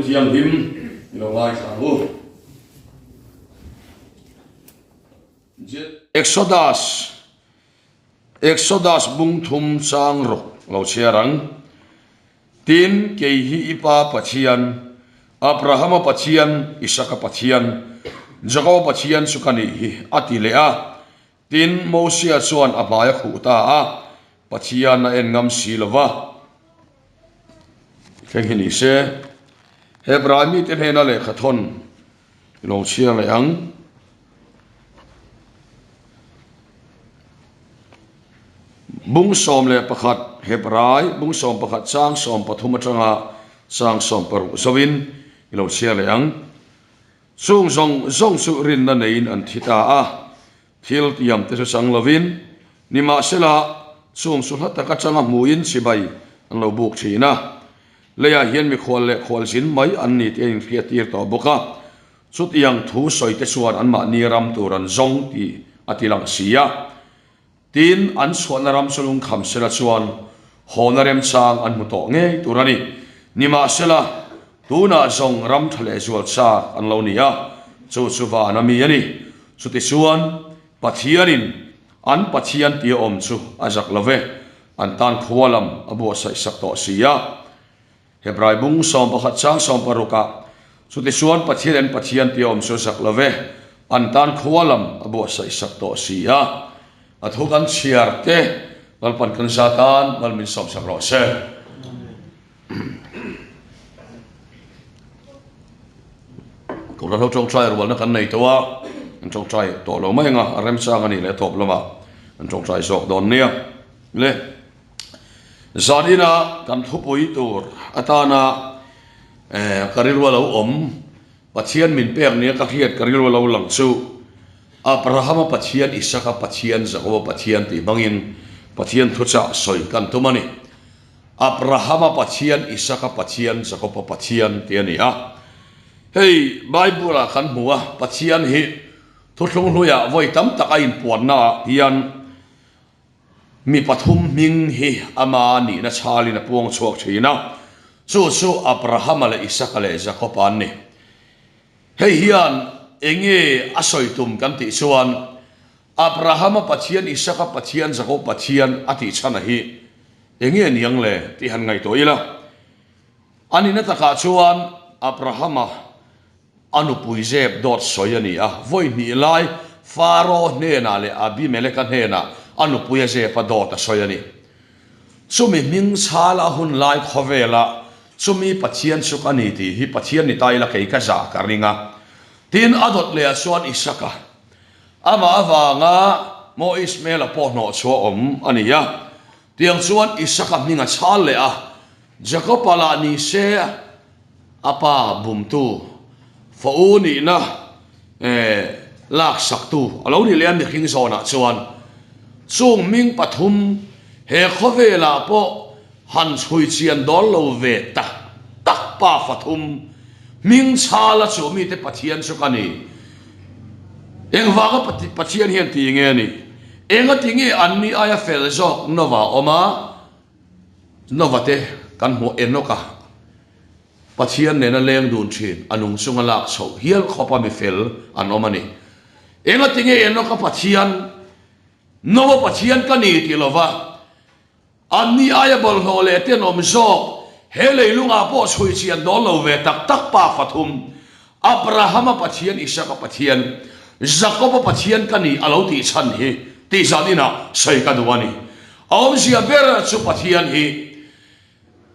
thiam him lo ngai sa hu Exodus bung thum sang ro lo chiarang tin ke hi ipa pachian Abraham pachian Isaka pachian Jacob pachian sukani hi atilea tin Moses chuan amaya khuta a pachian na en ngam silova ke hini se Hebrami te hena le khathon lo chia le ang bung som le pakhat Hebrai bung som pakhat sang som pathum atanga sang som paru sawin lo chia le ang sung zong su rin na nein an thita a thil tiam te sang lovin nima sela sung su hata ka changa muin sibai an lo buk thina leya hian mi khwal sin mai an ni te in fiatir to boka chut yang thu soi te suan an ma ni ram turan zong ti atilang sia tin an suan ram sulung kham sela chuan honarem sang an muto nge turani nima sela tuna zong ram thale zual sa an lo nia chu chuwa na mi ani chuti suan pathianin an pathian ti om chu ajak love an tan khwalam abu sai sak to sia Hebrai bung som pakhat sang som paruka chuti suan pathian ti om chu sak love an tan khwalam abu sai sak to sia athukan chiarte balpan kan satan balmin som sak ro se cũng là trong trai rồi nó cần này toa trong trai tổ lâu mấy ngà rem sang anh này top lắm mà trong trai sọc đòn nia le zadina kan thu pui tur atana karilwa lo om pathian min pek nia ka hiat karilwa lo lang chu Abraham pathian Isaka pathian Jacob pathian ti bangin pathian thucha soi kan tumani Abraham pathian Isaka pathian Jacob pathian ti ani a Hey, Bible kan mua pathian hi thutlung hluya voi tam taka in puan na hian mi pathum ming hi ama ni na chali na puang chuak thina chu Abraham le Isaac le Jacob an ni hey hian enge asoitum kan ti chuan Abraham pathian Isaac pathian Jacob pathian ati chana hi enge niang le ti han ngai toila ani na taka chuan Abraham anu puizeb dot soyani a voi ni lai faro ne na le Abimelech ne na anu puizeb pa dot soyani sumi ming sala hun lai khovela sumi pathian sukani ti hi pathian ni tai la kai ka za karinga tin adot le suan Isaka ama awanga mo Ismail po no so ania tiang suan Isaka minga chal le a Jacob ala ni se apa bumtu Fauni na lak saktu alo ni lian ni king zona chuan chung ming pathum he khovela po han chui chian dol lo ve tak pa fathum ming chala chu mi te pathian chu kani eng waga pathian hian ti nge ni enga tingi anni aya fel zo nova oma novate kan mo enoka pathian ne na leng dun thin anung sunga lak so hial khopa mi fel an omani enga tinge eno ka pathian nowa pathian ka ni ti lova anni aya bol hole ten om zo hele lunga po chui chian dol lo ve tak pa fathum Abraham pathian Isaka pathian Jacob pathian ka ni alo ti chan hi ti zanina sai ka duani om sia ber chu pathian hi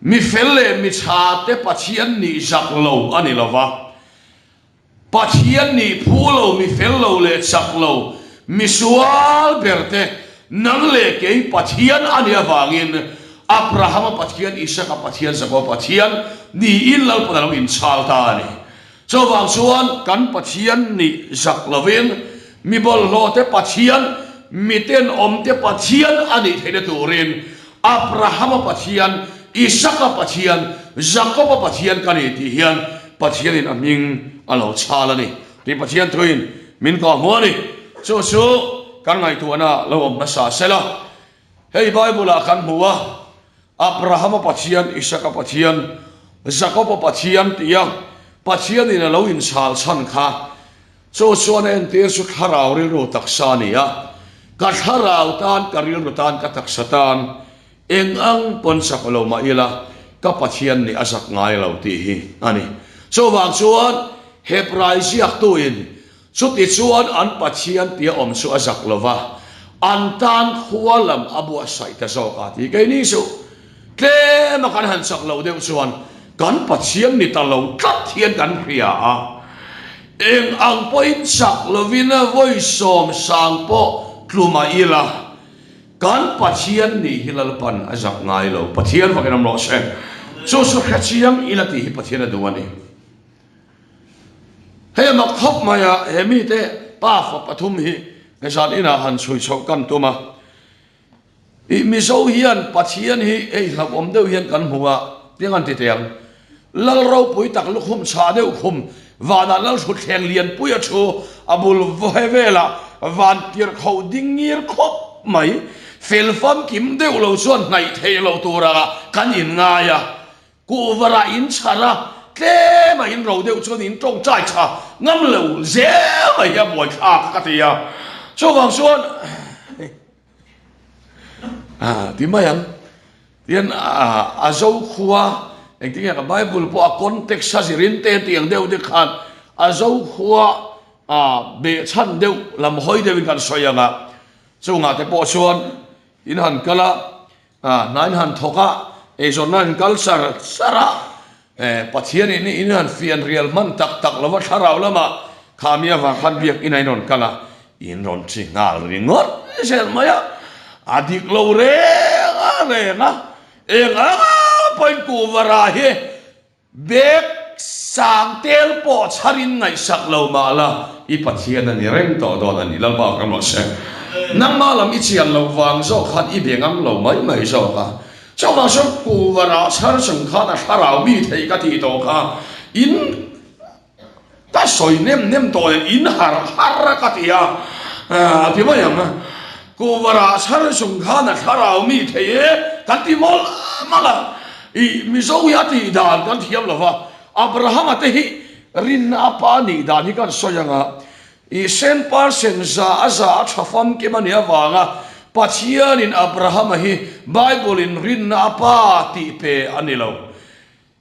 mi felle mi chate pathian ni jaklo ani lova pathian ni phulo mi fello le chaklo mi sual berte nang le ke pathian ani awangin Abraham pathian Isaka pathian Jacob pathian ni in lal padalo in chalta ani so wang suan kan pathian ni jaklovin mi bol lote pathian miten omte pathian ani thele turin Abraham pathian Isaka pathian Jacob pathian kani ti hian pathian in aming alo chalani ti pathian thuin min ka moni chu kan ngai tu ana lo om sa sela hei Bible kan huwa Abraham pathian Isaka pathian Zakopa pathian tiang pathian in a lo in sal san kha so suan en te su kharau ri ro taksania ka kharau tan karil rutan ka taksatan eng ang pon sakolo ma ila ka pathian ni asak ngai lo ti hi ani so wang suan hebrai siak tu in so ti suan an pathian tia om su asak lova an tan khualam abu asai ta so ka ti ke ni su ke ma kan han sak lo de suan kan pathian ni ta lo tat hian kan khria a eng ang point sak lovina voi som sang po kluma ila kan pathian ni hilal pan azak ngai lo pathian vakenam lo se so khachiang ila ti pathian aduani he mak thop maya hemi te pa fa pathum hi ngesan ina han sui so kan tuma i mi so hian pathian hi ei hlap om deuh hian kan huwa tiangan ti tiang lal ro pui tak lukhum cha deuh khum vana lal thut thleng lian pui a thu abul vohevela van tir khau dingir khop mai felfam kim deuh lo chuan nai thei lo tura kan in ngaya ku vara in chara tle ma in ro deuh chuan in tong chai cha ngam lo ze mai ya boy kha ka tia so wang chuan ti mai ang tian a zo khuwa eng tinga ka bible po a context sa sirin te tiang deuh de khan a zo khuwa be chan deuh lam hoi deuh kan soyanga so nga te po chuan in han kala nine han thoka e zon nan kal sara pathian in han fian real man tak tak lawa tharau lama khamia wa khan biak in ai non kala in ron chi ngal ringot sel maya adik lo re nga enga point ku wara he bek sang tel po charin ngai sak lo ma la I pathian ani reng to do ani lal ba kam lo se nang malam I chian lo wang zo khan I bengam lo mai zo ka so ma so ku wara char sung kha na tharau mi thei ka ti to kha in ta soi nem to in har ka ti ya ti ma yang ku wara char sung kha na tharau mi thei ka ti mol mala I mi zo ya ti dan kan thiam lo wa Abraham ate hi rin apa ni dan hi kan soyanga I sen parsen za aza thafam ke mania wanga pathian in Abraham hi Bible in rin apa ti pe anilo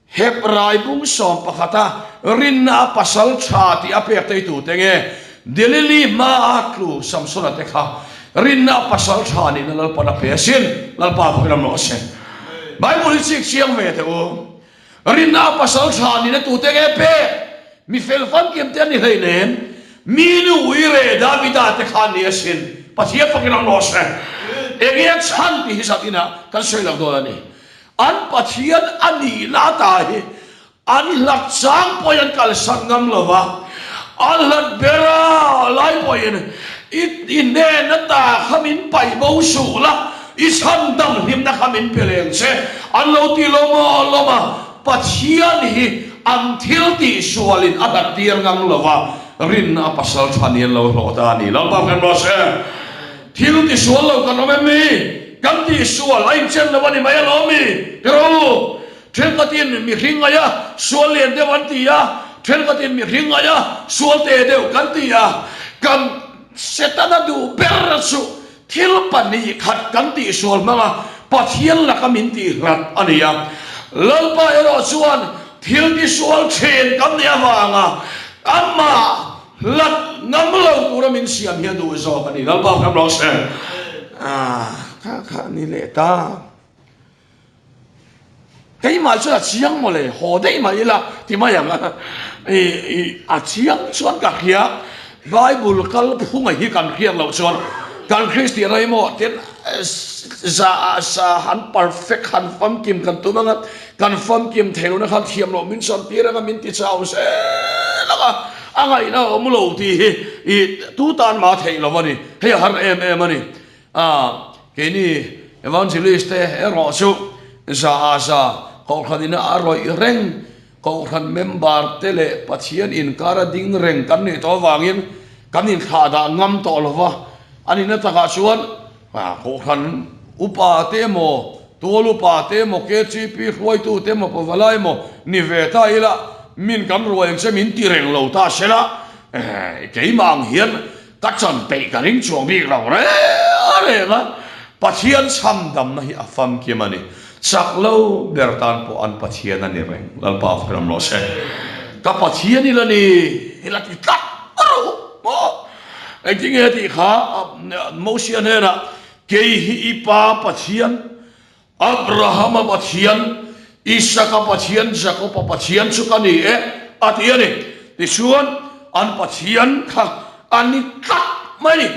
Hebrai bung som pakhata rin apa sal cha ti ape te tu tenge delili ma atlu samson ate kha rin apa sal cha ni lal pa pe sin lal pa phram no se Bible sik siang ve te o rinna pasal thani na tu te ge pe mi fel fan kem te ni heinen mi nu uire davida te khani asin pasia pakinam no se ege chan ti hisatina kan soilam do ani an pathian ani la ta hi an lak chang poyan kal sangam lova an lat bera lai poyan it ine na ta khamin pai bo su la isan dam him na khamin peleng se an lo ti loma pathian hi until ti sualin adat tiang ngam lova rin apasal thanian lo ta ni lo pa kan bo se thil ti sual lo kan me mi kan ti sual ai chen lo ni mai lo mi pero thel ka tin mi ringa ya sual len de wan ti ya thel ka tin mi ringa ya sual te de kan ti ya kan setana du bersu thil pan ni khat kan ti sual ma pathian la ka min ti rat ania lalpa ero suan thil ti sual chen kam ne awanga amma lat namlo pura min siam hian du zo ani lalpa kam lo se kha ni le ta cái mà cho là chiang mà lệ hồ đấy mà là thì mà yang chiang chuan cả kia Bible kal phung ai hi kan khiang lo chuan kan Christian ai mo ten sa han perfect han fam kim kan tu manga kan fam kim thelo na khan thiam lo min son tira ka min ti chau se laka angai na om lo ti hi tu tan ma thei lo mani he har em mani ke ni evangelist e ro su sa ko khadina aroi reng ko khan member tele pathian in kara ding reng kan ni to wangin kan in kha da ngam to lova ani na taka chuan ko khan upa te mo tua lu pa te mo ke chi pi hloi tu te mo pavalai mo ni ve ta ila min kan ruai se min ti reng lo ta sela ke mang hian ka chan pe ka ring chuang bi lo re are ga pathian sam dam na hi afam ki mani sak lo bertan po an pathian ani reng lal pa kram lo se ka pathian ila ni ila ti tat aro mo ai ting he ti kha mo sian he na ke hi ipa pathian Abraham pathian Ishak pathian Jacob pathian sukani atiani tisuan an pathian kha ani ka mani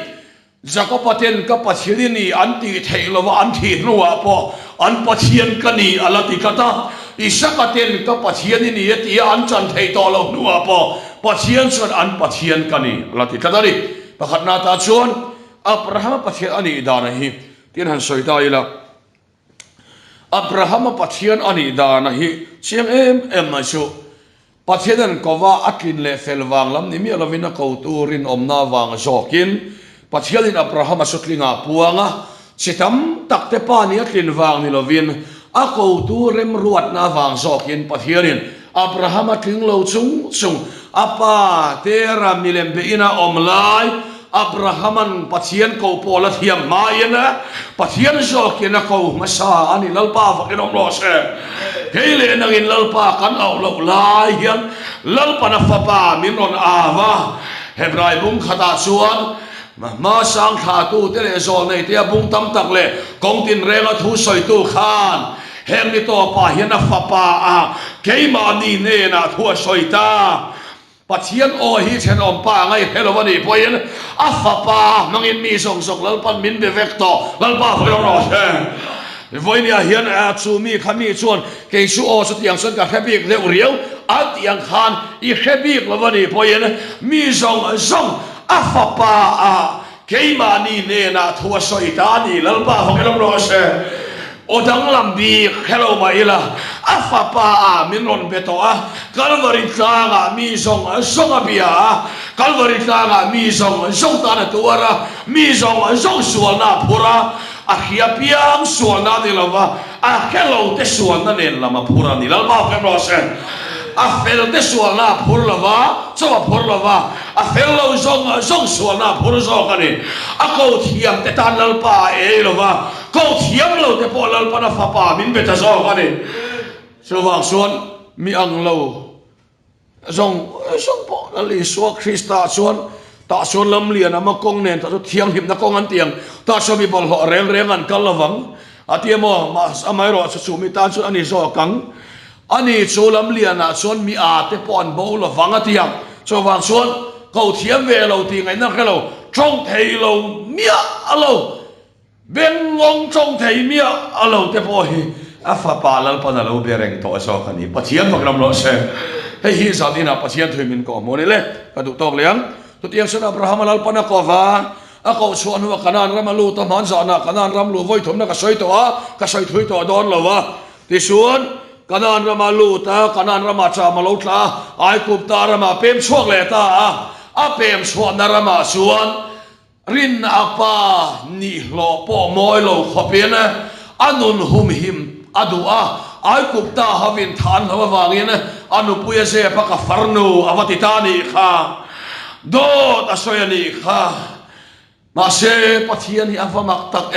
Jacob pathian ka pathian ni anti theilawa anti nuwa po an pathian kani alati kata Ishak pathian ka pathian ni ati an chan thei to lo nuwa po pathian son an pathian kani alati kata ni pakhat na ta chuan Abraham pathian ani dana hi tin han soita ila Abraham pathian ani dana hi siang em masu pathian kova akin le felwang lam ni mi alovina kauturin omna wang zokin pathian Abraham asutlinga puanga sitam takte pa ni akin wang ni lovin a kauturem ruat na wang zokin pathian Abraham atling lo chung apa tera milembe ina omlai Abrahaman pathian ko pola thiam mayana pathian zokina ko masa ani lalpa fakin omlo se hele nangin lalpa kan lo lai hian lalpa na fapa minon ava hebrai bung khata chuan ma sang kha tu te le zo nei te bung tam tak le kong tin renga thu soi tu khan hem ni to pa hian na fapa a keima ni ne na thu soi ta pathian o hi chen om pa ngai helowani poin afapa mangin mi song sok lalpan min be vekto lalpa phoi ro se voinia hian a chu mi khami chuan ke su o su tiang son ka khabik le uriau a tiang khan I khabik lawani poin mi song afapa a keima ni ne na thua soita ni lalpa phoi ro se odang lambi hello maila afapa a minon beto a kalvari tanga mi song abia kalvari tanga mi song ta na tuara mi song suana pura a hiapiang suana de lava a hello te suana ne lama pura ni lama ke rosen a fel te suana pur lava so pur lava a fellow song suana pur so kani a ko thiam te tan lalpa e lava ko thiam lo te po lalpa na fapa min beta so kani so wang suan mi ang lo song po ali so Krista suan ta suan lam lian ama kong nen ta thiang him na kong an tiang ta so mi bol ho reng an kalawang atiamo mas amai ro su mi tan su ani so kang ani so lam lian na suan mi a te pon bo lo wang atiang so wang suan ko thiam ve lo ti ngai na khelo trong thei lo mia alo ben ngong trong thei mia alo te po hi afa palal panalo bereng to so khani pathian fakram lo se hei hi zatina pathian thuimin ko monele kadu tok liang tu tiang sun Abraham lal pana ko va a ko suan wa kanan ramalu to man za na kanan ram lu voi thom na ka soi to a ka soi thui to don lo wa ti suan kanan ramalu ta kanan rama cha malo tla ai kup ta rama pem chuak le ta a pem suan na rama suan rin apa ni lo po moi lo khopena anun hum him adua ai kupta havin than hawa wangin anu puya se paka farnu awatitani kha do tasoyani kha mase pathian hi afamak tak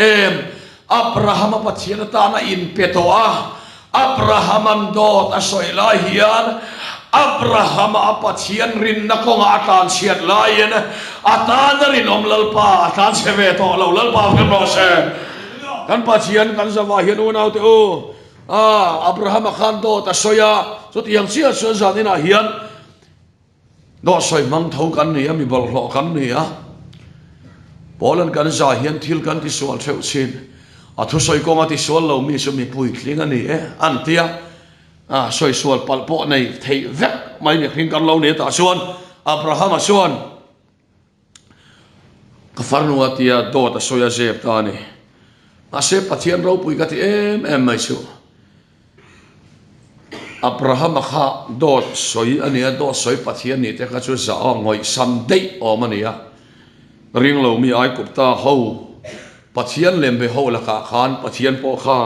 Abraham pathian ta na in petoa Abrahaman do tasoy lahian Abraham pathian rin na ko nga atan siat layan atan rin omlalpa atan seve to lo lalpa ko se kan pathian kan zawahian unaw te o Abraham khan do ta soya so tiang sia so zanina hian do soi mang thau kan ni mi bol lo kan ni polan kan za hian thil kan ti sual theu sin a thu soi ko ma ti sual lo mi so mi pui tling ani an tia soi sual pal po nei thei vek mai ni khin kan lo ne ta suan Abraham suan ka farnu atia do ta soya zep ta ni ase pathian ro pui ka ti mai su Abraham kha dot soi ania do soi pathian ni te ka chu za ngoi sam dei o mania ring lo mi ai kup ta ho pathian lembe ho la ka khan pathian po kha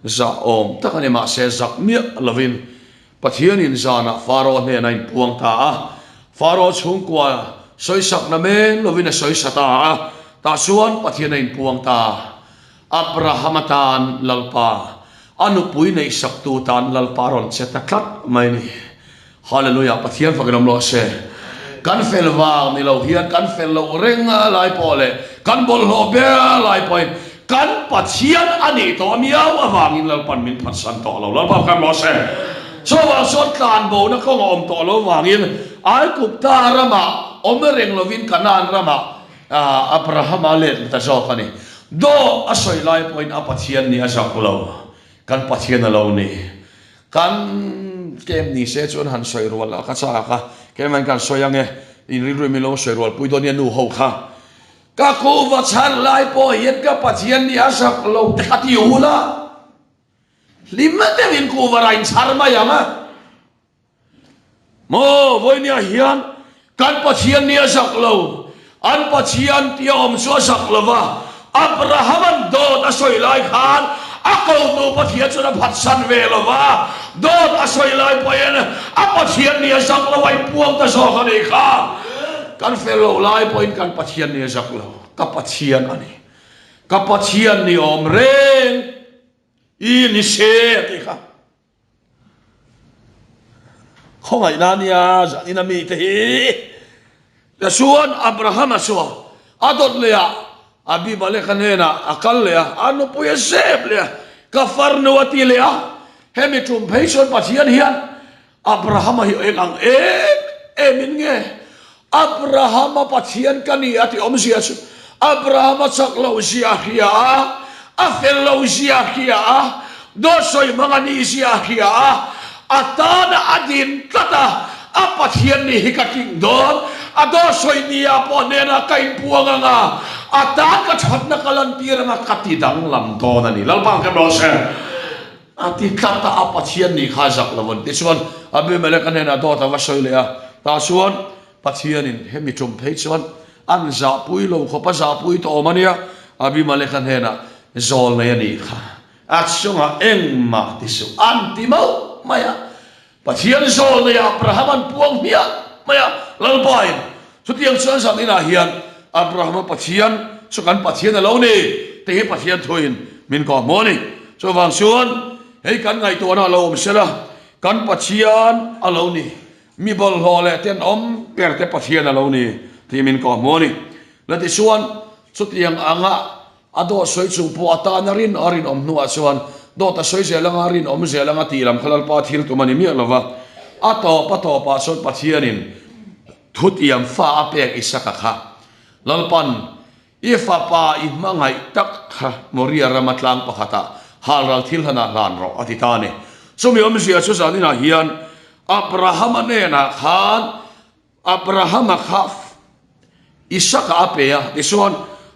za om takani ma se zak mia lovin pathian in zana faro ne nain puang ta a faro chung kwa soi sak na men lovin a soi sata a ta suan pathian in puang ta Abrahamatan lalpa anu pui nei sak tu tan lalpa ron se ta klat mai ni hallelujah pathian fagram lo se kan fel wang ni lo hian kan fel lo renga lai pole kan bol ho be lai point kan pathian ani to miao awangin lalpan min phatsan to lo lalpa kan lo se so wa sot kan bo na ko om to lo wangin ai kup ta rama om reng lovin kanan rama Abraham ale ta zo khani do asoi lai point a pathian ni azak lo kan pathian lo ni kan kem ni se chon han soi rual ka cha ka keman kan soyange in ri mi lo soi rual pui don ya nu ho kha ka ko wa chan lai po yet ka pathian ni azak lo te khati hula limma te min ko wa rain sarma yama mo voi ni hian kan pathian ni azak lo an pathian ti om so sak lova Abrahaman do asoi lai khan ako tu pathian chuna phatsan ve lova do asoi lai poen a pathian ni azak lo ai puang ta so khani kha kan fellow lai point kan pathian ni azak lo ka pathian ani ka pathian ni om reng I ni se ti kha khongai na nia za ni na mi te hi la suan Abraham so adot le abi bale kanena akal le anu pu yesep le kafarnu ati le hemi tum peison pathian hian Abraham hi engang emin nge Abraham pathian kani ati omsia su Abraham saklo sia khia afello sia khia do soi mangani sia khia atana adin kata apathian ni hikating don ado soi nia ponena kain puanga atan ka thatna kalan tiranga katidang lam don ani lalbang ka rose ati kata apathian ni khazak lavon tiswan abi melekanena do ta wasoilea ta suan pathian in hemi tum phechuan an za pui lo khopa za pui to mania abi melekanena zol ne ani kha atsunga engma tisu antimo maya pathian zol ne Abrahaman puang mia maya lalbain sutiang san san ina hian Abraham pathian sukan pathian alo ni te pathian thoin min ko moni so wang suan hei kan ngai to na lo msela kan pathian alo ni mi bol hole ten om per te pathian alo ni ti min ko moni la ti suan sutiang anga ado soi chu po ata narin arin om nu suan do ta soi je langa rin om je langa ti lam khalal pa thil tu mani mi lova ato pa sot pathianin thutiam fa apek isaka kha lalpan ifa pa mangai tak kha moria ramatlang pakhata halral thilhana lan ro atitane sumi omsia susanina hian Abraham ne na khan Abraham khaf isaka apea dison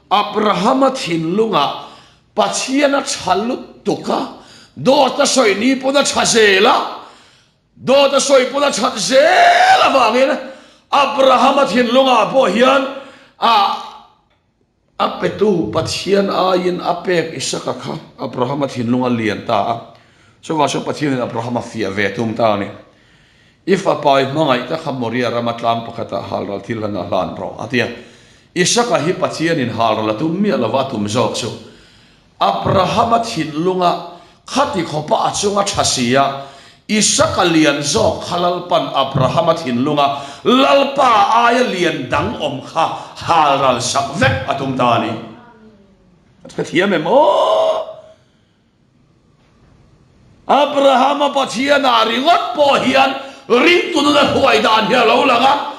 Abraham thinlunga pathiana chalut tuka do ta soi ni pona chasela do ta soi pona chasela bangena Abraham thinlunga po hian apetu pathian ain apek isaka kha Abraham thinlunga lian ta so wa so pathian Abraham fia ve tum ta ni ifa pai mangai ta khamoria ramatlam pakhata halral thilana lan ro atia isaka hi pathian in halral tum mi alawatum jok so Abraham thinlunga khati khopa achunga thasia isaka lian zok halalpan Abraham thinlunga lalpa aya lian dang om kha halral sakvek atum tani pathian mo Abraham pathian aringot po hian ring tu na huai dan hi lo langa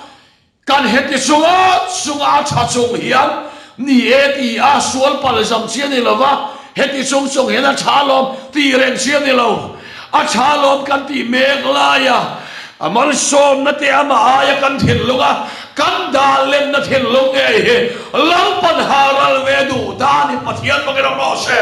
kan heti sunga chachung hian ni eti a sual pal jam chian ni lova heti chung hena chalom ti reng chian ni lo a chalom kan ti meglaya amal som na te ama aya kan thilunga kan dalen na thilung he lalpan haral vedu dani pathian magera rose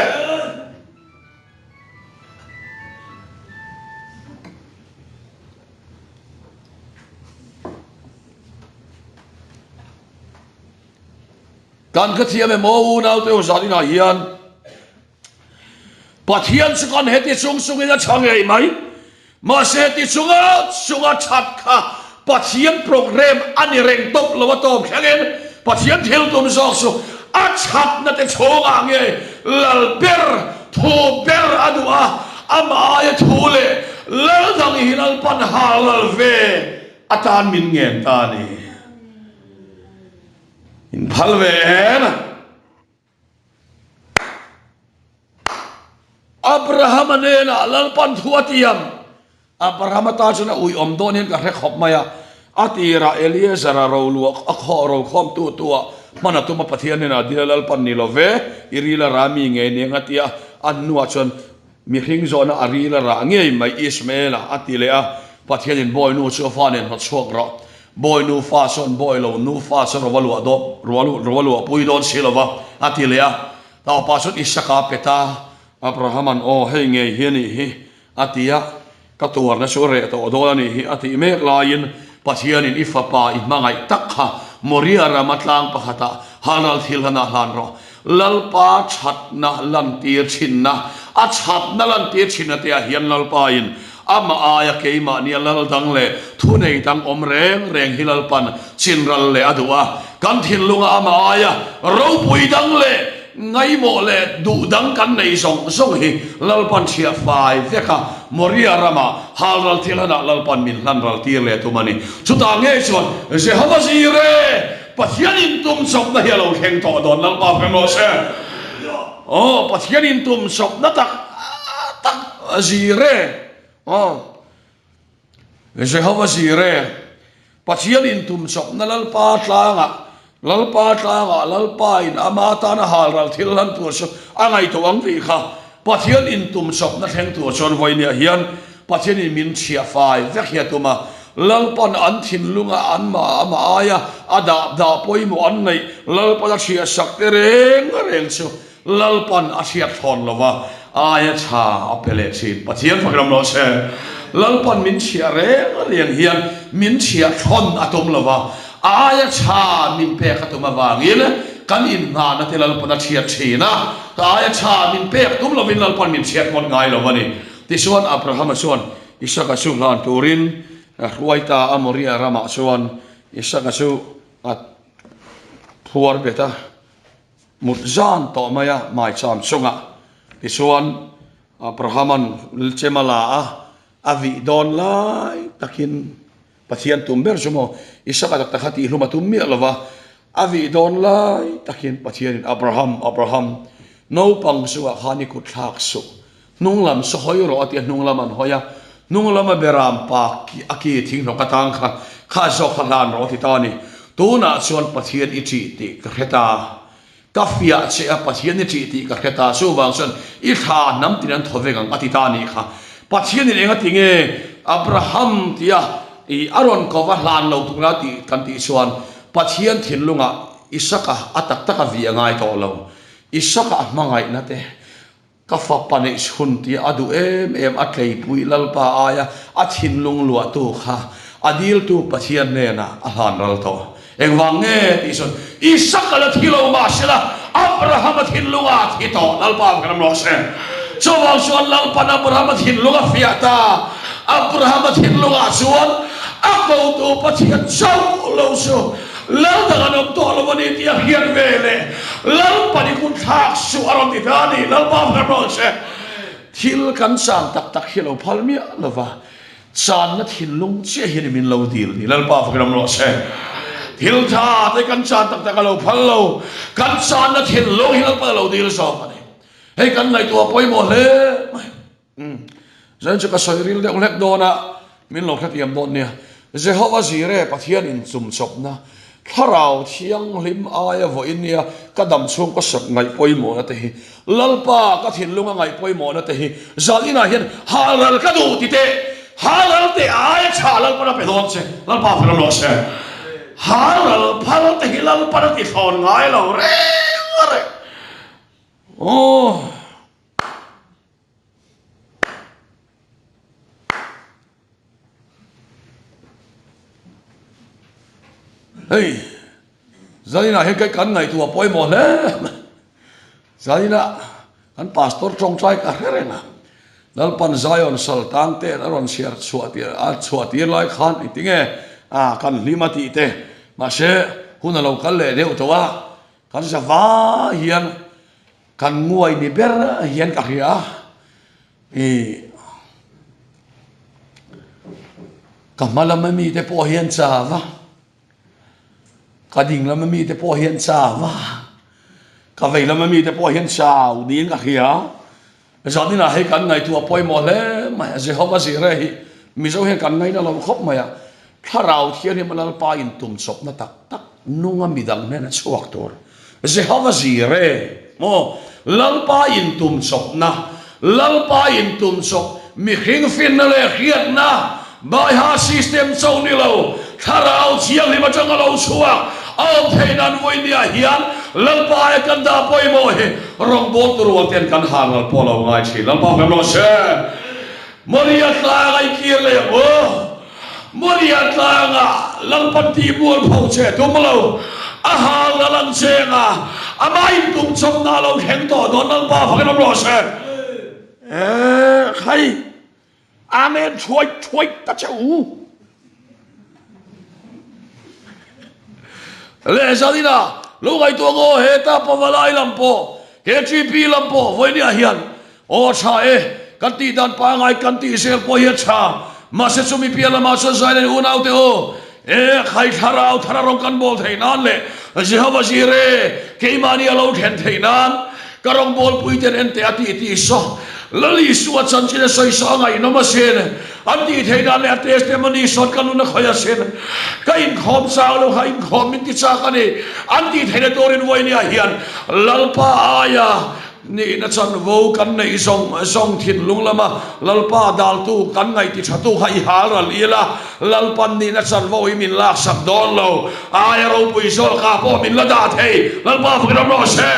kan kathia me mo nau te uzalina hian pathian sukan heti sung ina changai mai ma se ti sunga chat kha pathian program ani reng top lawa top khagen pathian thil tum sok su a chat na te chonga nge lal ber thu ber adua ama ya thule lal dang hilal pan halal ve atan min ngen ta ni in phalve na Abraham anena lalpan thuatiam Abraham ta chuna ui omdon hin ka re khop maya atira Eliezer ro lu akho ro khom tu tua mana tu ma pathian na dil lalpan ni love irila rami nge ne ngatia annu achon mi hring zona arila ra nge mai Ismaela atilea pathian in boy nu chu fanen hot chok ro boy nu fa son boy lo nu fa son walu adop walu pui don silova atilea ta pasut Isaka peta Abrahaman hei nge hiani hi atia katuar na sure to dolani hi ati mek lain pathian in ifapa i mangai takha moria ramatlang pakhata halal thilana hanro lalpa chatna lantir chinna a chatna lantir chinna te hian lalpa in ama aya keima ni lal dangle thunei tang omreng reng hilalpan chinral le adua kan thilunga ama aya ro pui dangle ngay mo le du dang kan nei song song hi lalpan chia fai veka moria rama halal tilana lalpan min lanral tir le tumani chuta nge chon se hama sire pathianin tum sok na hialo kheng to don lalpa phemo se pathianin tum sok na tak azire se hama sire pathianin tum sok na lalpa tlanga lalpa in amata na halal thilan tu so angai to ang vi kha pathian in tum sok na theng tu chon voinia hian pathian in min chia fai vekhia tuma lalpan an thin lunga an ma ama aya ada da poimo an nei lalpa chia sak reng chu lalpan a sia thon lova aya cha apele chin pathian phakram lo se lalpan min chia reng hian min chia thon atom lova aya cha min pe khatuma wangin kan in nga na telal pana chia thina ta aya cha min pe tum lo min lal pan min chiat mon ngai lo wani ti suan Abraham suan Isaka su lan turin ruaita amoria rama suan Isaka su at puar beta mutzan to maya mai cham sunga ti suan Abrahaman chemala avi don lai takin pathian tumber sumo Isaka takhati lumatum mi alwa avi don lai takin pathian Abraham no pang suwa khani ku thak su nunglam so hoyro ati nunglaman hoya nunglama beram pa ki aki thing no katang kha zo khalan ro ti tani tuna chuan pathian ichi ti ka kheta kafia che a pathian ichi ti ka kheta su wang son I kha nam tinan thovegang ati tani kha pathian ni enga tinge Abraham tia I aron ko va hlan lo tunga ti kan ti suan pathian thinlunga Isaka atak taka vi angai to lo Isaka mangai na te ka fa pane hun ti adu em atlei pui lalpa aya athinlung lua tu kha adil tu pathian ne na a hlan ral to engwang nge ti son Isaka la thilo ma sila Abraham thinlunga thi to lalpa kan lo se so wang suan lalpa Abraham thinlunga fiata Abraham thinlunga suan ako to pathian sau lo so lal dangan to lo mani ti hian vele lal pani kun thak su aron ti thani lal ba pharo se thil kan sang tak hilo phalmi lova chan na thilung che hin min lo dil ni lal ba phram lo se thil tha te kan chan tak lo phal lo kan chan na thilung hil pa lo dil so pani hei kan lai to poi mo le zan chu ka soiril de ulek dona min lo khat yam don nia Jehovah Jireh pathian in zum sopna tharau thiang lim aya vo inia kadam chung ko sak ngai poimo na te hi lalpa ka thin lunga ngai poimo na te hi zalina hian halal ka du ti te halal te aya chalal para pe don se lalpa phra lo se halal phal te hi lal para ti thon ngai lo re hey zalina he kai kan ngai tu poi mo le zalina kan pastor trong trai ka herena lal pan Zion sal tang te aron siar chuati lai khan itinge kan limati te ma se huna lo kal le deu towa kan sa va hian kan nguai ni ber hian ka ria kamalama mi te po hian chawa kading lama mi te po hian chawa kavei lama mi te po hian chau ding ka ria giờ đi là hay cần ngày thua poi mò lẽ mày giờ không có gì đây mình dấu hay cần ngày đó là khóc mày à thà rào thiên thì mình là pa in tum sop na tak tak nunga midang nên là suak tor giờ không có gì đây mo lal pa in tum sop na lal pa in tum sop mi khinh fin na le khiat na bai ha system sâu ni lo thà rào chiang thì mà chẳng có lâu suak ông thầy nan vui nia hiền lal pa kan da poi mo he rong bol tu ruang ten kan hang al polo ngai chi lal pa kam lo se moria tla ngai kir le o moria tla nga lal pan ti buol phau che tu malo a hang la lang che nga amai tum chom na lo heng to don lal pa phak lo se khai amen choi ta chau le sa đi na lúc ấy tôi ngồi hết ta bảo lại làm po hết GP làm po với nhà hiền ô cha kan ti dan pa ngai kan ti sel po hiet cha ma se sumi pia la ma so zai le unau te o khai tharau thararong kan bol thei nan le Jehovah Jireh ke mani alo then thei nan karong bol pui ten en te ati ti so lali suat chan chile soi so ngai no ma sen anti thei nan le testimony sot kan na khoya sen kain khom sa lo hain khom min ti cha ka ni anti thei le torin voi ni a hian lalpa aya ni na chan vo kan nei song thin lung lama lalpa dal tu kan ngai ti thatu hai haral ila lalpan ni na chan vo min lak sak don lo aya ro pui sol ka po min la da thei lalpa phram lo se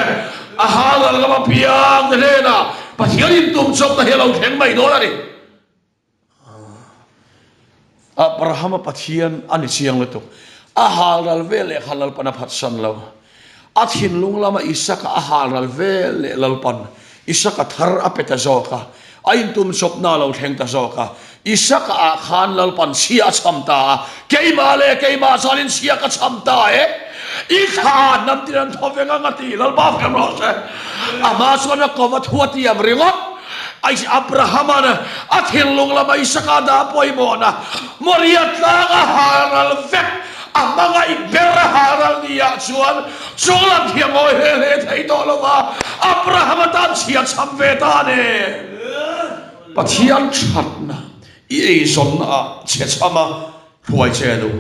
a halal lama piang de na pathian tum chok ta helo kheng mai do ani Abraham pathian ani chiang le tu a halal vele halal pana phat san lo athin lung lama Isaka a halal vele lalpan Isaka thar apeta zoka ain tum chok na lo kheng ta zoka Isaka a khan lalpan sia chamta keima salin sia ka chamta ikha nam tiran thovenga ngati lalpa kam ro se ama sona kovat huati am ringot ai Abraham ana athin lung lama Isaka da poi mona moriat la halal vek amanga ibera haral dia chuan chuan thiam oi he thei to lova Abraham tan chia chamve ta ne pathian thatna i sonna che chama ruai che du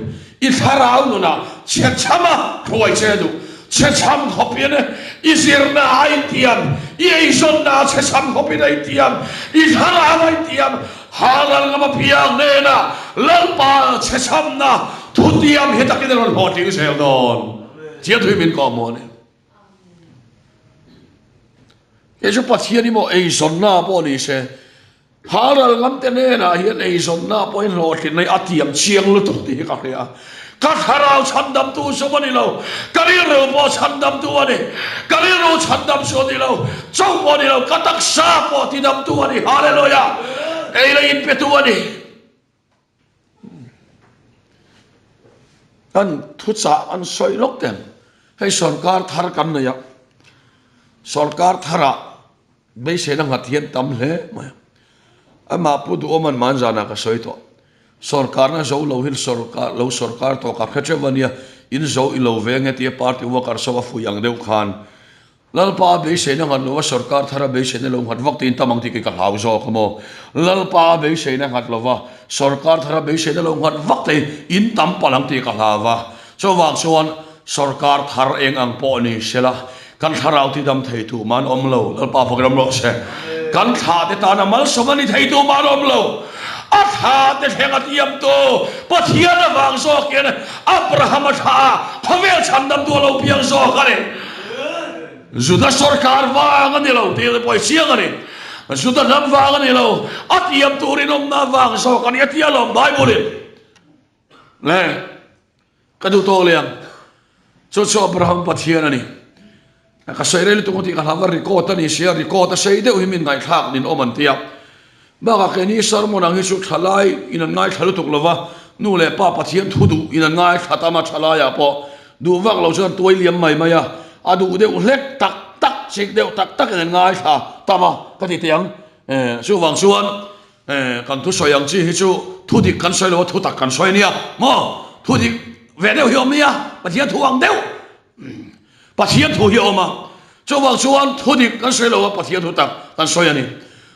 i tharau nu na che chama ruai che du che cham khopien i sirna ai tiam i sonna che cham khopien ai tiam i tharau ai tiam haral ngama piang ne na lalpa che cham na thu tiam he takin ron hoting sel don chia thui min ko mo ne ke ju pathian ni mo ei sonna po ni se haral ngam te ne na hian ei sonna po in lo thin nei atiam chiang lu tu ti ka ria ka tharau chandam tu so mani lo kari ro po chandam tu ani kari ro chandam so ni lo chau po ni lo katak sa po ti dam tu ani hallelujah ei le in pe tu ani kan thu cha an soi lok ten hei sarkar thar kan na ya sarkar thara be se na ngathian tam hle ma ama pu du oman man jana ka soi to sarkar na zo lo hil sarkar to ka khachewania in zo i lo venge ti party worker so fu yang deu khan lalpa be se na ngat lo sarkar thara be se na lo ngat wak tin tamang ti ka hau zo kamo lalpa be se na ngat lo wa sarkar thara be se na lo ngat wak te in tam palang ti ka hawa so wak chuan sarkar thar eng ang po ni sela kan tharau ti dam thei tu man om lo lalpa program lo se kan tha te ta na mal somani thei tu man om lo a tha te henga tiam to pathian wang so ken Abraham tha khovel chandam tu lo piang so kare Zuda sarkar wang ani lo te poi siang ani Zuda nam wang ani lo atiam turin om na wang so kan atia lo Bible le kadu to liang cho Abraham pathian ani ka sei rel tu ngoti ka hawa record ta ni share record ta sei de uhimin ngai thak nin oman tia ba ka ke ni sarmon ang hisu thalai in ngai thalu tuk lova nu le pa pathian thudu in ngai thatama thalaya po du wak lo chuan toy liam mai maya adu de hlek tak tak sik de tak tak in ngai tha tama ka ti tiang su wang suan kan tu soyang chi hi chu thu dik kan soi lo thu tak kan soi nia mo thu dik ve deu hiom nia pathian thu ang deu pathian thu hiom ma chu wang suan thu dik kan soi lo pathian thu tak kan soi ani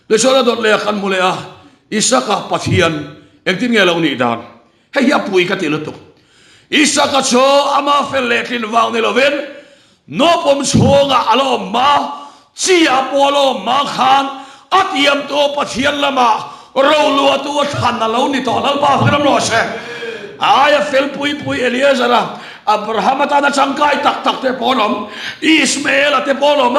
le sora dot le kan mu le a isaka pathian ektin nge lo ni dan hei ya pui ka ti lu tu isaka cho ama fel le kin wang ni lo ven no pom chonga alo ma chi a polo ma khan atiam to pathian lama ro lu tu than na lo ni to lal ba phram lo se aya fel pui pui eliezara abraham ta na changkai tak tak te polom ismael te polom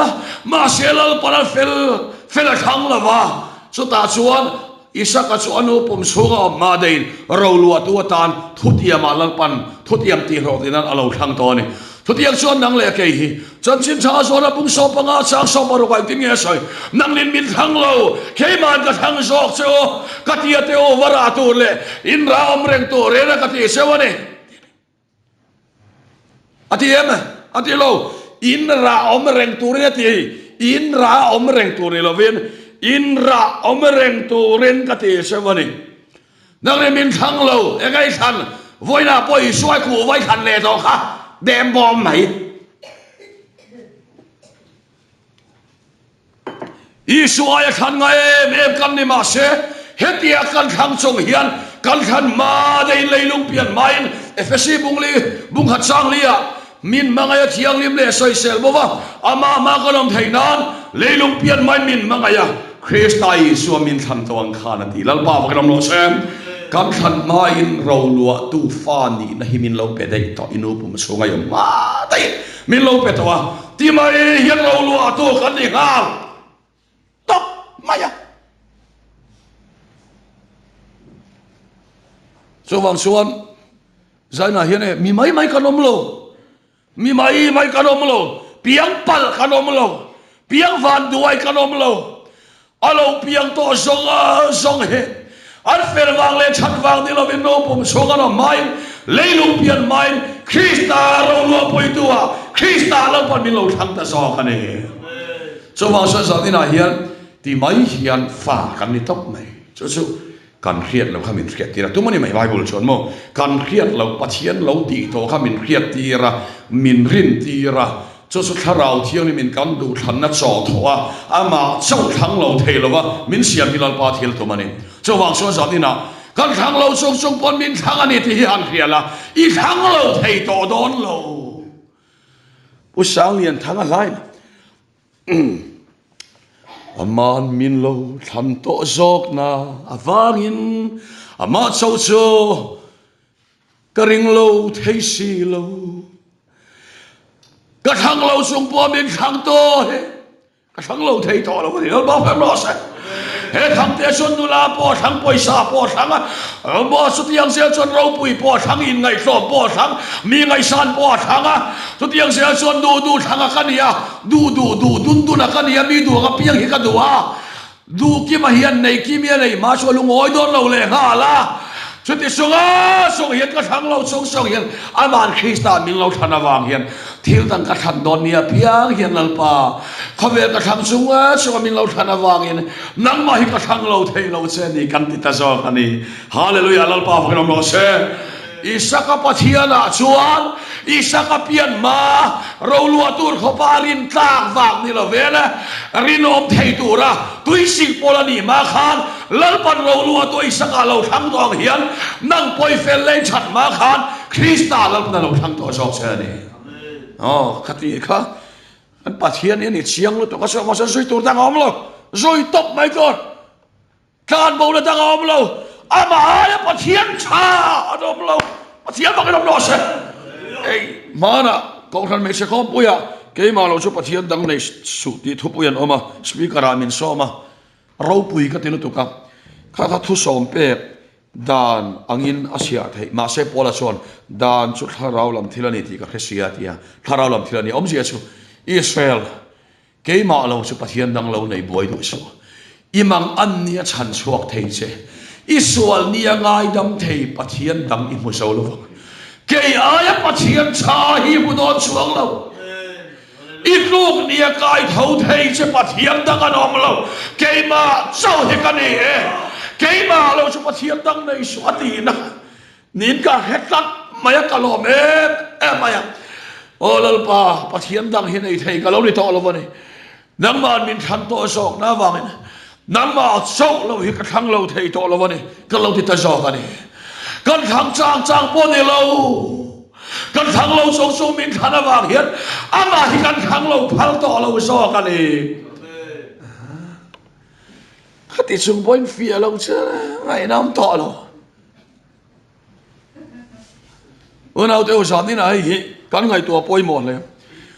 ma selal para fel thang lawa so ta chuan isaka chu anu pom chunga ma dein ro lu tu tan thutiam alal pan thutiam ti ro dinan alo thang to ni thutiam chuan nang le ke hi chan chin cha so na bung so panga chang so mar kai tin nge soi nang lin min thang lo ke man ka thang sok cho ka ti te o wara tu le in ra om reng tu re na ka ti se wa ni ati em ati lo in ra om reng tu re ti in ra om reng tu re lo ven in ra om reng tu ren ka ti se wa ni nang lin min thang lo e kai san voi na poi suai ku vai khan le to kha đem bom mày Israel khăn ngay em căn ni mà sẽ hết dia căn khang trong hiền căn khăn ma đây lấy lung biển mai FSC bung hạt sang lia min mangaya thiang lim le soi sel bova ama ma kalam thainan lấy lung biển mai min mangaya Christa Isu min tham tawang khana ti lal pa kalam lo sem kan khan ma in ro lua tu fa ni na himin lo pe dei to inu pum so ngai ma dai min lo pe to ti mai hian ro lua tu kan ni nga to maya so wang suan zaina hian e mi mai kanom lo mi mai kanom lo piang pal kanom lo piang van duai kanom lo alo piang to song he an fer wang le chat wang ni lo bin no pom songa no mai leilung pian mai Krista ro lo poi tua Krista lo pan min lo thang ta so ka ne so wang so sa ni na hian ti mai hian fa kan ni tok mai chu kan khiat lo khamin khiat tira tu mani mai bible chon mo kan khiat lo pathian lo ti to khamin khiat tira min rin tira cho số thảo thiêng mình cán đủ thằng nó trò thua mà châu thằng lâu thầy lo mình xem mình làm ba thiêng thôi mà nè cho vàng số sao đi nào căn thằng lâu sung sung bọn mình thằng anh thì ăn kia là ít thằng lâu thầy to đón lâu buổi sáng liền thằng anh lại mà mình lâu thằng to giọt na vang in mà châu châu cái ring lâu thầy xì lâu cái thằng lâu sung po mình thằng to cái thằng lâu thầy to là cái gì nó bao phép nó sẽ hết thằng tiền xuân tu la po thằng poi sa po thằng po xuất hiện sẽ xuân rau pui po thằng in ngày so po thằng mi ngày san po thằng xuất hiện sẽ xuân du thằng cái này du là cái này mi du cái piang hi cái du kim mà hiện này kim này mà xuân lung ngồi đón lâu lệ ha la xuất hiện sung hiện cái thằng lâu sung hiện anh bạn Krista mình lâu thằng vàng hiện thiếu thằng cái thằng đón nia piang hiện là paเขาเวกระทั่งสูงส่วนมิเราทานวางเองนั่งมาให้กระทั่งเราเทเราเสนี่กันติดตาจอกันนี่ฮาเลลูยาลลปาพระนามเราเสอิสกปะเทียนะชวนอิสกเปียนมาเราลัวตูนเขาปารินตากวางนี่เราเวนะรินอมเทตูระตุยสิงโปลนีมาขานลลปันเราลัวตัวอิสกเราทั้งตองเหียนนั่งปอยเฟลเล่ฉัดมาขานคริสต์ลลปันเราทั้งตัวจอกเสนี่อ๋อขัดนี่ค่ะอันปัจเจียนนี่เชียงเลยตัวก็สมาชิกตัวต่างอมเราช่วยตบไม่ก่อนการบูรณาต่างอมเราอามาเนี่ยปัจเจียนชาอมเราปัจเจียนบอกให้เราหน่อยสิเอ้มานะกองทัพไม่ใช่ข้อปุยอะเกี่ยมาเราช่วยปัจเจียนดังในสุดที่ทุบปุยนออกมาสปีกรามินซ้อมาเราปุยก็ติดตัวกันข้าทุสอมเป๊ะด่านอังินอาเซียไทยมาเซปอลาชอนด่านชุดทาราลำทิลานิติกับเฮเซียตีอะทาราลำทิลานิอมเสียชู Israel ke ma lo chu pathian dang lo nei boy du so imang an nia chan chuak thei che Israel nia ngai dam thei pathian dang i mu so lo ke aya pathian cha hi bu don chuang lo itluk nia kai thau thei che pathian dang an om lo ke ma chau he ka ni ke ma lo chu pathian dang nei su ati na nin ka hetak maya ka lo me maya olal pa pathian dang hi nei thei ka lo ni to lo ni nang man min than to sok na wangin nang ma sok lo hi ka thang lo thei to lo ni ka lo ti ta zo ka ni kan thang chang chang po ni lo kan thang lo sok sok min than awang hian ama hi kan thang lo phal to lo zo ka ni khati chung boin fia lo cha ngai nam to lo unau te usan ni na hi kan ngai tua poi mon le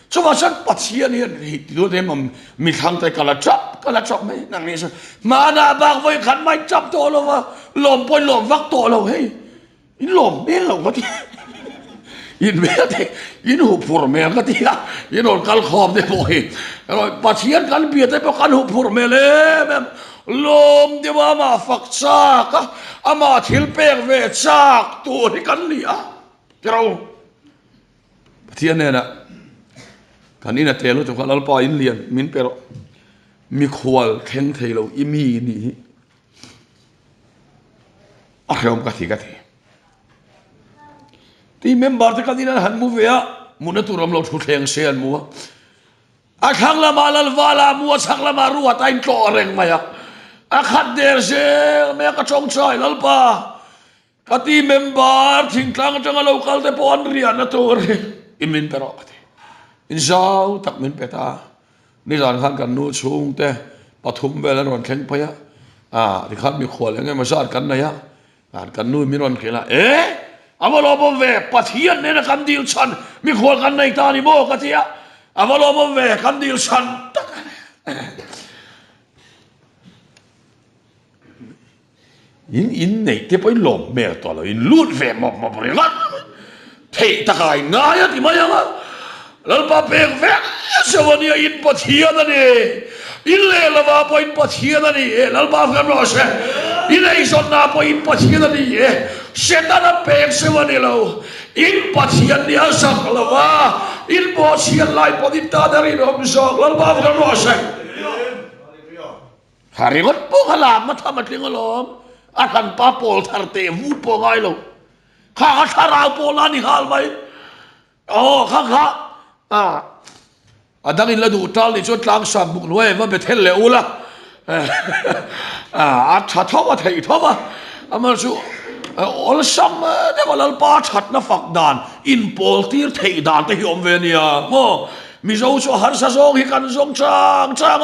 cho mà chắc bắt chiên thì tôi thấy mà mình thằng tay cả là chọc mấy nàng này sao mà na bạc với khăn máy chọc to luôn mà lồm bôi lồm vắt to luôn hey in lồm bé lồm cái gì in bé thì in hụp phur mẹ cái gì à in hồn cal khom đấy bôi rồi bắt chiên cal bia đấy bao cal hụp phur mẹ lên lồm thì mà phật sa cả mà thiếu bèn về sa tôi thì cal gì à cái đâu bắt chiên này nè kan ina telo to kan alpa in lian min pero mi khwal theng theilo imi ni a khom ka thi ti member te kan ina han mu vea muna turam lo thu theng se an mu a khang la malal wala mu chak la maru ta in to reng maya a khat der se me ka chong chai lalpa ka ti member thing tlang tang local te pon rian na tur imin pero in zau tak min peta ni ran khan kan nu chung te pathum bela ron thleng phaya di khan mi khwal nge ma zat kan na ya kan nu mi ron khela avalo bo ve pathian ne na kan dil chan mi khwal kan nei ta ni bo ka tia avalo bo ve kan dil chan in nei te poi lom me to lo in lut ve mo bre la thei ta kai nga ya ti ma ya lalpa pek vek sewania in pathian ani in le lava po in pathian ani lalpa fam lo se in ei son na po in pathian ani setana pek sevani lo in pathian ni asak lava in bo sian lai po din ta dari rom sok lalpa fam lo se hari got po kala mathamat lingolom akan pa pol tharte vu po ngai lo kha thara po la ni hal mai kha adang in la du tal ni chot lang sam buk loi va bethel le ula tha thawa thei thawa amar chu ol sam de walal pa that na fak dan in pol tir thei dan te hiom ve nia mo mi zo chu har sa zong hi kan zong chang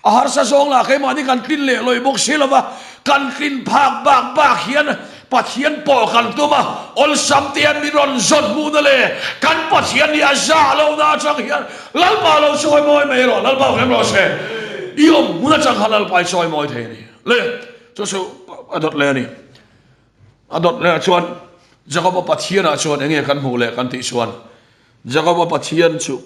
a har sa zong la ke ma ni kan tin le loi bok silova kan tin phak bak hian pathian po kan tuma ol samtian mi ron zot mu na le kan pathian ni aza lo na chang hian lalpa lo soi moi me ro lalpa hem lo se iom muna chang halal pai soi moi the ni le chu adot le ni adot le chuan jacob pathian a chuan enge kan mu le kan ti chuan jacob pathian chu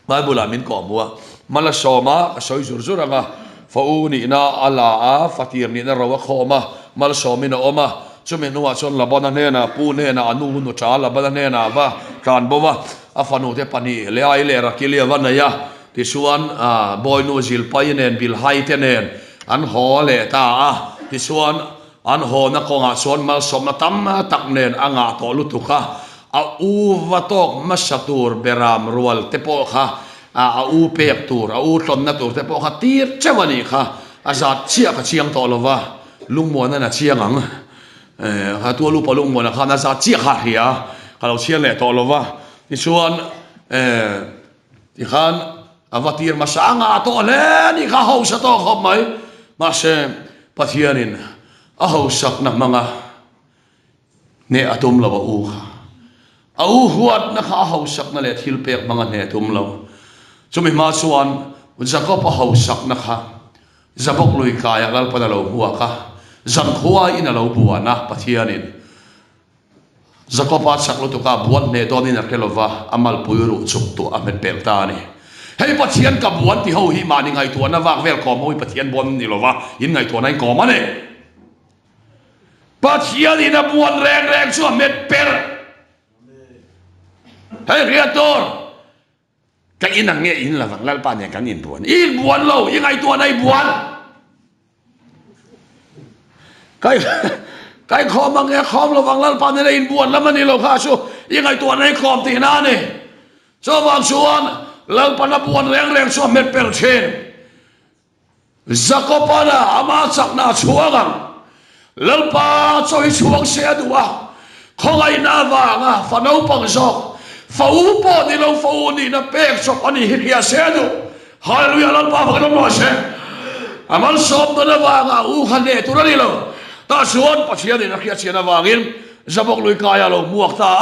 bible min ko muwa mala soma soi zur zur anga fauni na ala a fatir ni na rawa khoma mal somina oma chumi nuwa chon labana ne na pu ne na anu nu cha labana ne na va kan bowa afanu te pani le ai le rakilia wana ya ti suan boy nu zil painen bil hai tenen an ho le ta ti suan an ho na ko nga son mal som na tam tak nen anga to lutuka a u vatok masatur beram rual te po kha a u pek tur a u ton na tur te po kha tir chewani kha azat chia ka chiang to lova lung mo na chiang ang ha tu lu pa lung mo na kha na za chia kha hia ka lo chiang le to lova ti chuan ti khan avatir ma sa nga to le ni kha ho sa to khop mai ma se pathianin a ho sak na manga ne atum lawa u a u huat na kha ho sak na le thil pek manga ne tum lo chumi ma chuan jacob a ho sak na kha zabok lui kaya gal pa lo huwa ka zam khuwa in lo buwa na pathianin zakopa saklo to ka buan ne to ni na kelova amal puiru chuk to amet pelta ni hei pathian ka buan ti ho hi mani ngai to na wak vel kom hoi pathian bon ni lova in ngai to nai kom ane pathian ina buan reng reng chu amet pel hei riator kan in nge in la wang lal pa ne kan in buan lo in ngai to nai buan cái khom mà nghe khom là vang lal pan này in buồn lắm anh lâu khá số nhưng ngày tuần này khom thì na nè cho vang suan lal pan là buồn reng reng số mệt bel chen zakopana ama sắc na chuang lal pa cho hi chuang xe đua không ai na vang à phản ấu bằng giọt phẫu bỏ đi lâu phẫu đi na bẹc cho anh hi kia xe đua hallelujah lal pa phải nói xe amal som đó na vang à u khăn nè tu ra đi lâu ta suan pathian in akhia chian awangin zabok lui kaya lo muak ta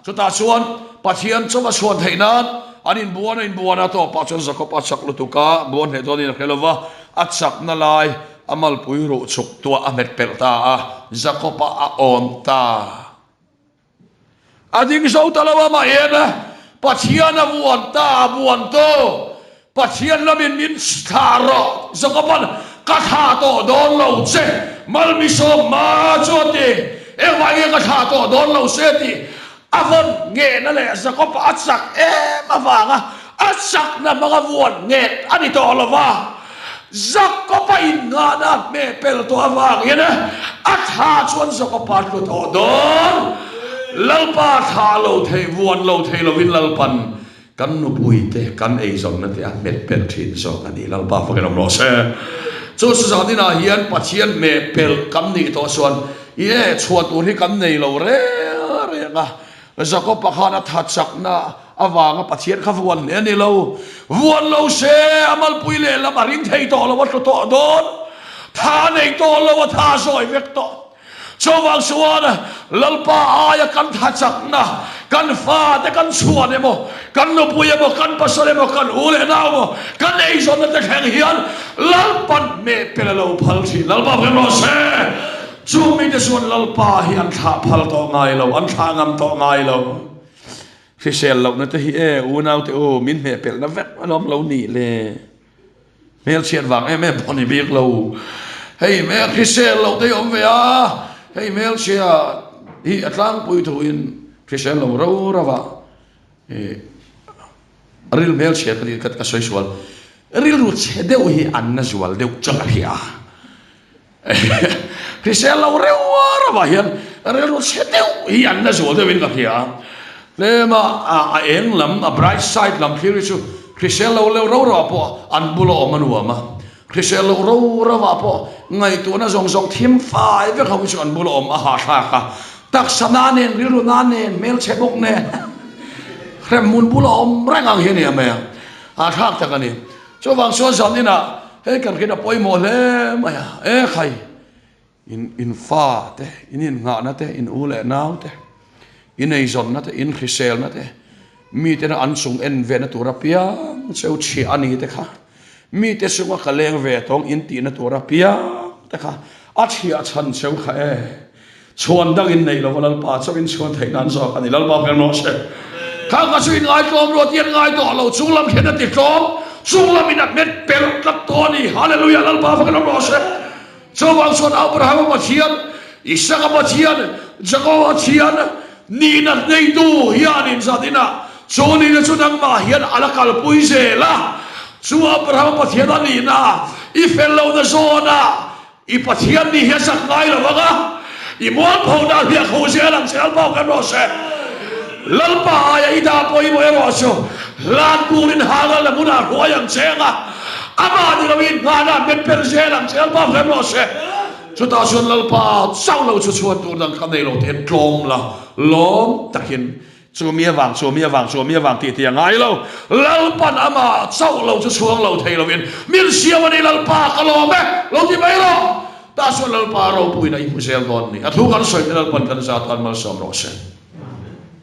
so ta suan pathian choma suan theinan anin buana to pa chon zakop achak lutuka buan he to din khelova achak na lai amal puiru chuk to amet pelta zakopa a om ta ading so talawa ma ena pathian buan ta buan to pathian lamin min tharo zakopan katha to don lo che mal mi so ma chote e vai ga tha to don lo seti avon nge na le zakop atsak e ma wanga atsak na mga vuan nge ani to lova zakop in nga na me pel to awang yena atha chuan zakop pat lo to don lalpa tha lo thei vuan lo thei lo win lalpan kan nu pui te kan ei zon na te a met pel thin so kan ni lalpa fa kan lo se cho su sa ni na hian pathian me pel kam ni to suan ye chuat ur hi kam nei lo re nga zakop pakhana thatchak na awanga pathian kha vuan ne ni lo vuan lo se amal pui le la marin thei to lo wat to don tha nei to lo wa tha soi vek to cho wang suan lalpa aya kan thatchak na kan fa te kan suan emo kan no pui emo kan pasal emo kan ule na mo kan ei zon na te kheng hian lalpan me pelalo phal thi lalpa velo se chu mi te suan lalpa hian tha phal to ngai lo an tha ngam to ngai lo khi sel lo na te hi e u nau te o min me pel na vet alom lo ni le mel chian wang em boni bik lo hey me khi sel lo te om ve a hey mel chia hi atlang pui thu in Christian lo ro rawa ril mel chia kali kat ka soisual ril ru che de hi anna zual de changa hia Christian lo ro rawa hian ril ru che de hi anna zual de win ka hia le ma a eng lam a bright side lam khiri chu Christian lo ro ro po an bulo manua ma Christian lo ro rawa po ngai tu na zong zong thim fai ve khau chu an bulo a ha tha ka tak sana nen rilu na nen mel chebok nen krem mun bulo rang ang hian me a thak ta kani cho wang so zam ni na he kan kina poi mo le ma ya e khai in fa te in nga na te in ule nau te in ei zon na te in khisel na te mi te na ansung en ve na turapia cheu chi ani te kha mi te sunga kaleng ve tong in ti na turapia te kha a chi a chan cheu kha e chuan dang in nei lo lal pa chawin chuan thei nan zo ani lal ba vel no se kha ka chuin ngai tlom ro tian ngai to lo chunglam khena ti tlom chunglam in met pel kat to ni hallelujah lal ba vel no se chawang chuan abraham ma chian isaka ma chian jacob ma chian ni na nei tu hian in zadina choni na chunang ma hian alakal pui ze la chu abraham pa thian ani na I fellow na zona I pathian ni hian sak ngai lo wanga I muan phau na hia khou se lang sel pau kan ro se lalpa ya ida poi mo ero so lan purin hala la muna royang senga ama ni lawin ngana met per se lang sel pau kan ro se chu ta sun lalpa sau lo chu chuan tu dang kan nei lo te tlom la lom takin chu mia wang ti ngai lo lalpan ama sau lo chu chuang lo thei lo win min siaw ni lalpa ka lo me lo ti mai lo ta so lalpa ro pui na I pusel don ni athu kan soi lalpan kan sa tan mal som ro se